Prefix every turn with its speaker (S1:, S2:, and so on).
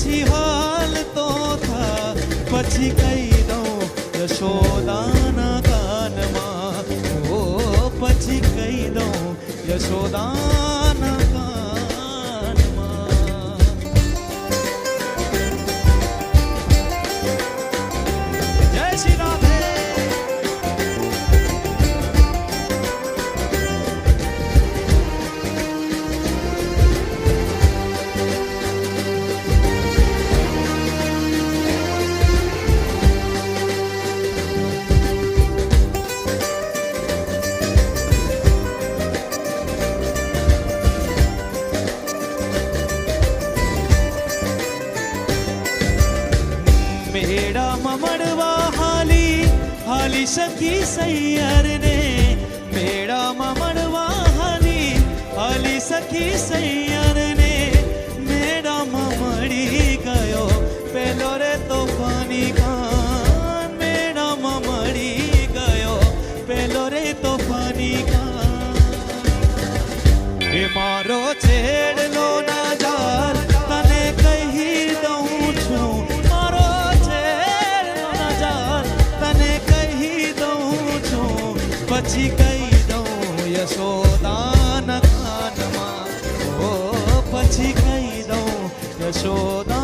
S1: પછી હાલ તો થા પછી કહી દઉં યશોદાના કાનમાં ઓ પછી કહી દઉં યશોદાના કાનમાં જય શ્રી રાધે મેળામાં મળવા હાલી હાલી સખી સૈયર ને મેળામાં મળવા હાલી હાલી સખી સૈયર ને મેળામાં મળી ગયો પેલો રે તોફાની કાન મેળામાં મળી ગયો પેલો રે તોફાની કાન એ મારો છેડલો ના જાર તને કહી દઉં છું પછી કહી દઉં યશોદાના કાનમાં ઓ પછી કહી દઉં યશોદા